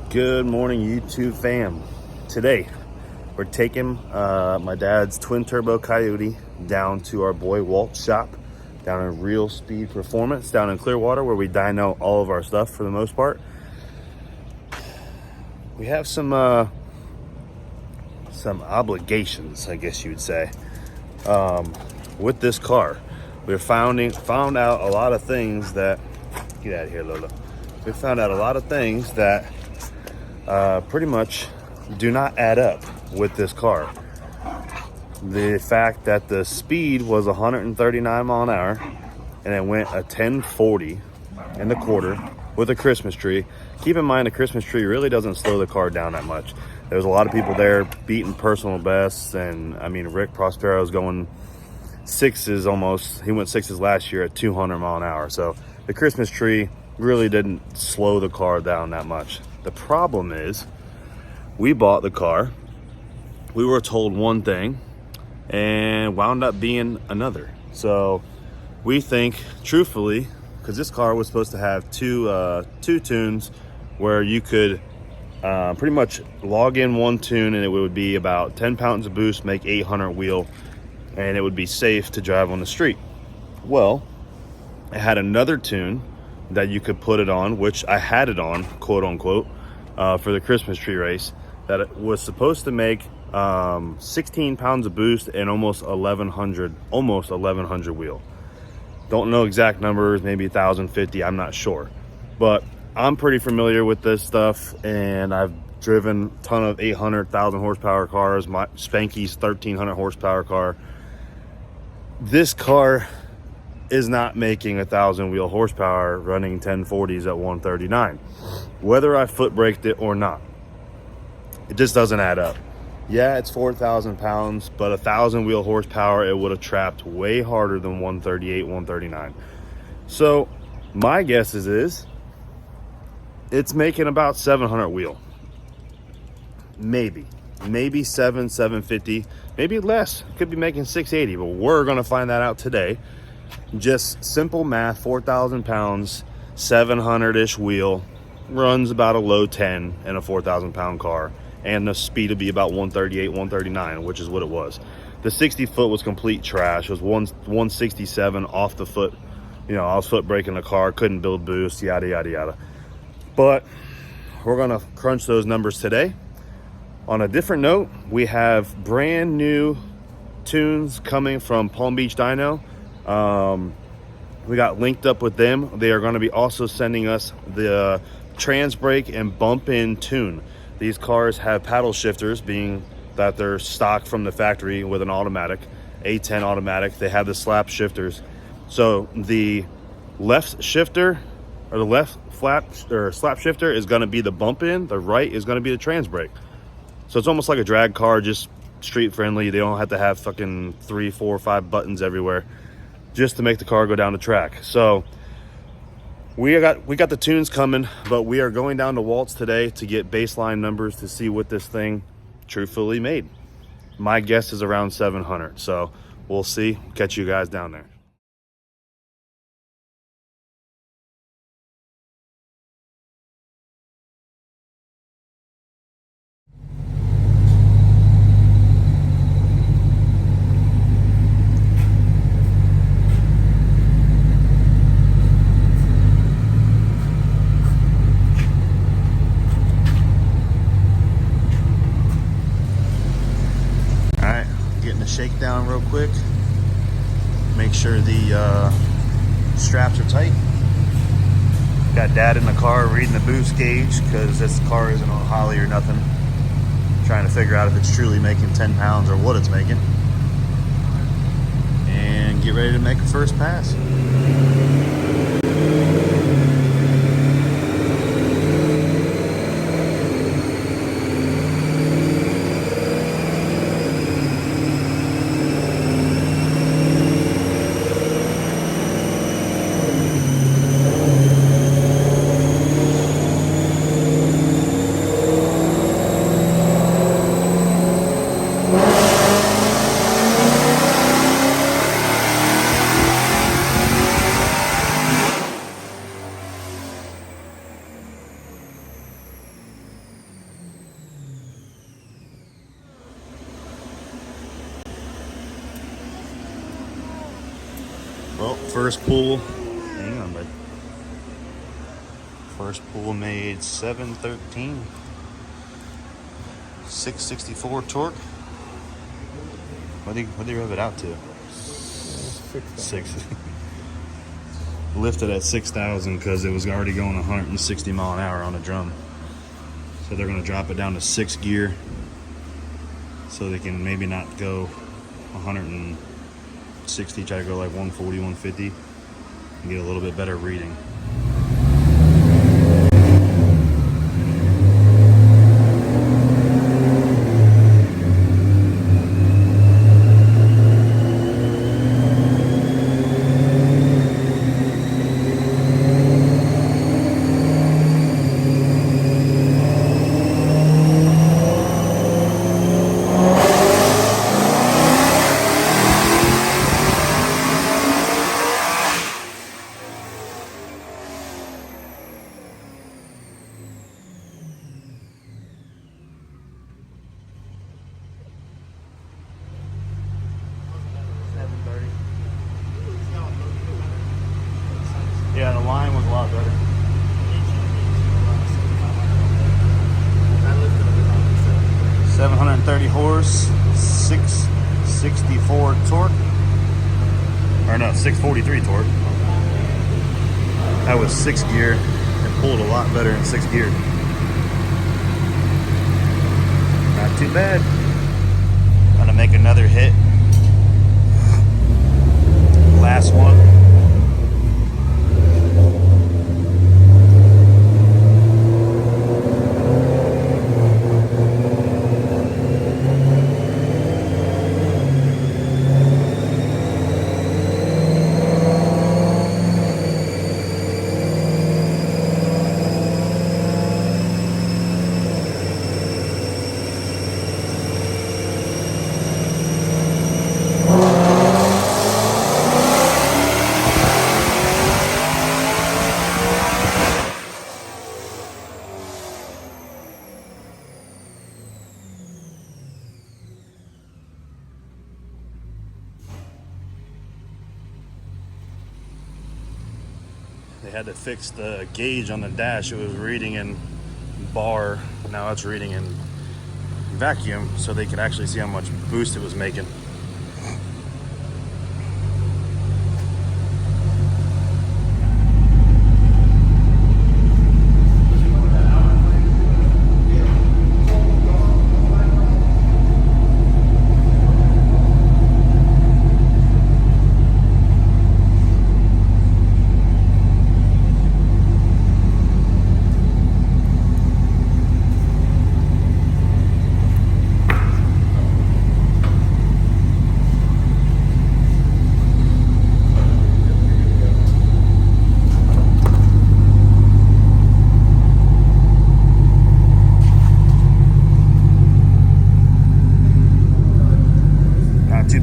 Good morning, YouTube fam. Today, we're taking my dad's twin turbo Coyote down to our boy Walt's shop down in Real Speed Performance down in Clearwater, where we dyno all of our stuff for the most part. We have some obligations, I guess you would say, with this car. We found out a lot of things that, get out of here, Lola. We found out a lot of things that pretty much do not add up with this car. The fact that the speed was 139 mile an hour and it went a 1040 in the quarter with a Christmas tree. Keep in mind, the Christmas tree really doesn't slow the car down that much. There's a lot of people there beating personal bests, and I mean, Rick Prospero's going sixes almost. He went sixes last year at 200 mile an hour. So the Christmas tree really didn't slow the car down that much. The problem is, we bought the car, we were told one thing and wound up being another. So we think, truthfully, because this car was supposed to have two tunes where you could pretty much log in one tune and it would be about 10 pounds of boost, make 800 wheel, and it would be safe to drive on the street. Well, it had another tune that you could put it on, which I had it on, quote unquote, for the Christmas tree race, that it was supposed to make 16 pounds of boost and almost 1100 wheel. Don't know exact numbers, maybe 1,050, I'm not sure. But I'm pretty familiar with this stuff, and I've driven a ton of 800,000 horsepower cars. My Spanky's 1,300 horsepower car. This car is not making 1,000 wheel horsepower running 1040s at 139, whether I foot braked it or not. It just doesn't add up. Yeah, it's 4,000 pounds, but 1,000 wheel horsepower, it would have trapped way harder than 138, 139. So my guess is it's making about 700 wheel. Maybe 750, maybe less. Could be making 680, but we're gonna find that out today. Just simple math, 4,000 pounds, 700-ish wheel, runs about a low 10 in a 4,000 pound car, and the speed would be about 138, 139, which is what it was. The 60 foot was complete trash. It was 167 off the foot. You know, I was foot braking the car, couldn't build boost, yada, yada, yada. But we're gonna crunch those numbers today. On a different note, we have brand new tunes coming from Palm Beach Dyno. We got linked up with them. They are going to be also sending us the trans brake and bump in tune. These cars have paddle shifters, being that they're stock from the factory with an automatic, A10 automatic. They have the slap shifters. So the left shifter, or the left flap or slap shifter, is going to be the bump in. The right is going to be the trans brake. So it's almost like a drag car, just street friendly. They don't have to have fucking 3, 4, 5 buttons everywhere just to make the car go down the track. So we got the tunes coming, but we are going down to Walt's today to get baseline numbers to see what this thing truthfully made. My guess is around 700. So we'll see. Catch you guys down there. Shakedown real quick, make sure the straps are tight. Got dad in the car reading the boost gauge because this car isn't on Holly or nothing, trying to figure out if it's truly making 10 pounds or what it's making, and get ready to make a first pass. first pull, hang on, bud. First pull made 713, 664 torque. What do you rev it out to? 6. Lifted at 6,000 because it was already going 160 mile an hour on a drum. So they're going to drop it down to 6 gear so they can maybe not go 160, try to go like 140, 150 and get a little bit better reading. Yeah, the line was a lot better. 730 horse, 664 torque. Or no, 643 torque. That was 6 gear. It pulled a lot better in 6 gear. Not too bad. Gonna make another hit. Last one. They had to fix the gauge on the dash. It was reading in bar. Now it's reading in vacuum, so they could actually see how much boost it was making.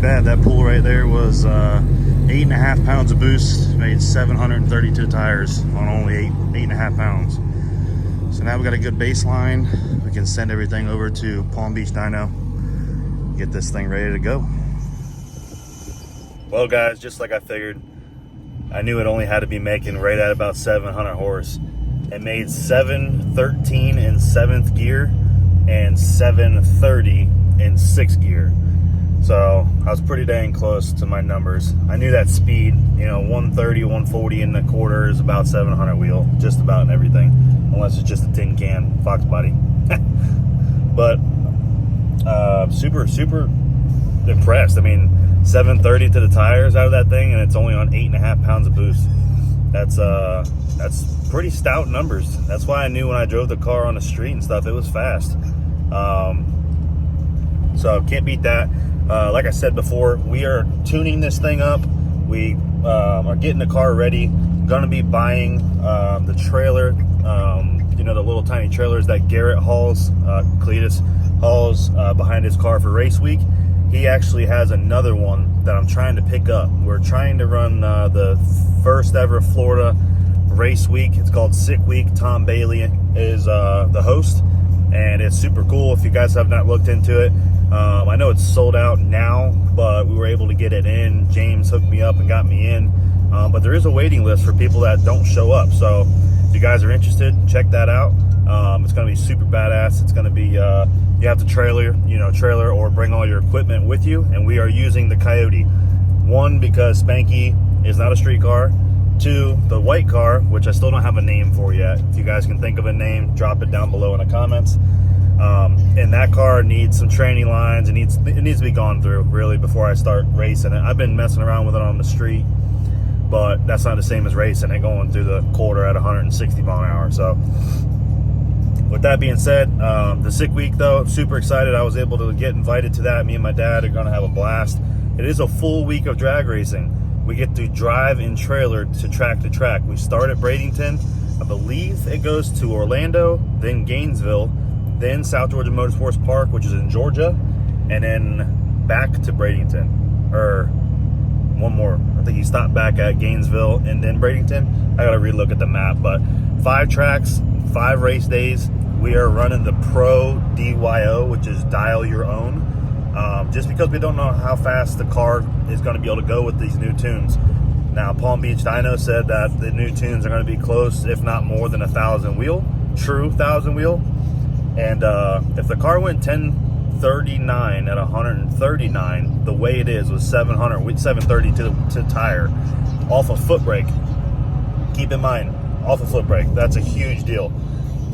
Bad. That pull right there was 8.5 pounds of boost, made 732 tires on only 8.5 pounds. So now we got a good baseline. We can send everything over to Palm Beach Dyno, get this thing ready to go. Well guys, just like I figured, I knew it only had to be making right at about 700 horse. It made 713 in 7th gear and 730 in 6th gear. So I was pretty dang close to my numbers. I knew that speed, you know, 130, 140 in the quarter is about 700 wheel, just about in everything, unless it's just a tin can Fox body. But super impressed. I mean, 730 to the tires out of that thing, and it's only on 8.5 pounds of boost. That's pretty stout numbers. That's why I knew when I drove the car on the street and stuff, it was fast. So can't beat that. Like I said before, we are tuning this thing up. We are getting the car ready. Gonna be buying the trailer, you know, the little tiny trailers that Garrett hauls, Cletus hauls behind his car for race week. He actually has another one that I'm trying to pick up. We're trying to run the first ever Florida race week. It's called Sick Week. Tom Bailey is the host, and it's super cool. If you guys have not looked into it, I know it's sold out now, but we were able to get it in. James hooked me up and got me in. but there is a waiting list for people that don't show up. So if you guys are interested, check that out. It's going to be super badass. It's going to be, you have to trailer or bring all your equipment with you. And we are using the Coyote. One, because Spanky is not a street car. Two, the white car, which I still don't have a name for yet. If you guys can think of a name, drop it down below in the comments. And that car needs some training lines. It needs to be gone through, really, before I start racing it. I've been messing around with it on the street, but that's not the same as racing it going through the quarter at 160 mile an hour. So with that being said, the sick week though, super excited. I was able to get invited to that. Me and my dad are gonna have a blast. It is a full week of drag racing. We get to drive in trailer to track. We start at Bradenton. I believe it goes to Orlando, then Gainesville, then South Georgia Motorsports Park, which is in Georgia, and then back to Bradenton. Or one more. I think you stop back at Gainesville and then Bradenton. I gotta relook at the map, but 5 tracks, 5 race days. We are running the Pro DYO, which is dial your own. Just because we don't know how fast the car is going to be able to go with these new tunes. Now, Palm Beach Dyno said that the new tunes are going to be close, if not more than 1,000 wheel, true 1,000 wheel. And if the car went 1039 at 139, the way it is was 730 to tire off a foot brake. Keep in mind, off a foot brake, that's a huge deal.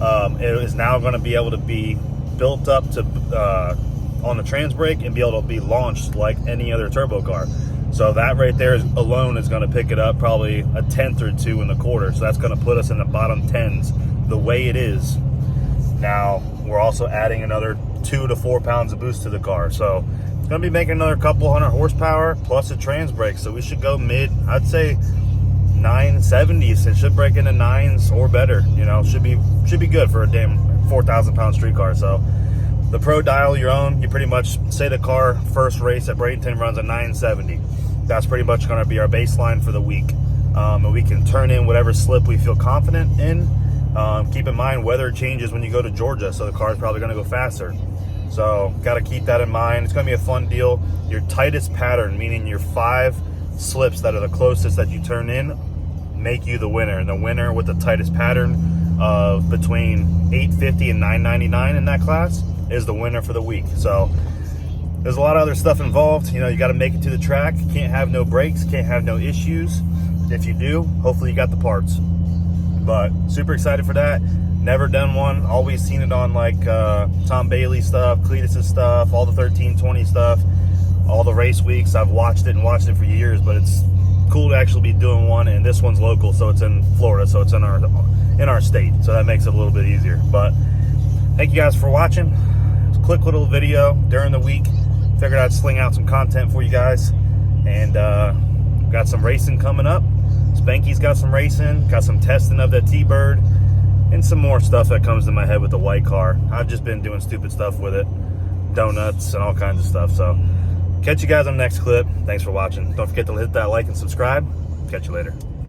It is now going to be able to be built up to on the trans brake and be able to be launched like any other turbo car. So that right there alone is going to pick it up probably a tenth or two in the quarter. So that's going to put us in the bottom 10s the way it is. Now we're also adding another 2 to 4 pounds of boost to the car. So it's going to be making another couple hundred horsepower plus a trans brake. So we should go mid, I'd say 970s. It should break into 9s or better. You know, should be good for a damn 4,000 pound street car. So the Pro dial your own, you pretty much say the car first race at Bradenton runs a 970. That's pretty much going to be our baseline for the week. And we can turn in whatever slip we feel confident in. Keep in mind, weather changes when you go to Georgia, so the car is probably going to go faster. So got to keep that in mind. It's going to be a fun deal. Your tightest pattern, meaning your 5 slips that are the closest that you turn in, make you the winner. And the winner with the tightest pattern of between 850 and 999 in that class is the winner for the week. So there's a lot of other stuff involved. You know, you got to make it to the track. You can't have no breaks, can't have no issues. If you do, hopefully you got the parts. But super excited for that. Never done one. Always seen it on like Tom Bailey stuff, Cletus's stuff, all the 1320 stuff, all the race weeks. I've watched it for years, but it's cool to actually be doing one. And this one's local, so it's in Florida, so it's in our state. So that makes it a little bit easier. But thank you guys for watching. Quick little video during the week. Figured I'd sling out some content for you guys. And got some racing coming up. Spanky's got some racing, got some testing of that T-Bird, and some more stuff that comes to my head with the white car. I've just been doing stupid stuff with it, donuts and all kinds of stuff. So catch you guys on the next clip. Thanks for watching. Don't forget to hit that like and subscribe. Catch you later.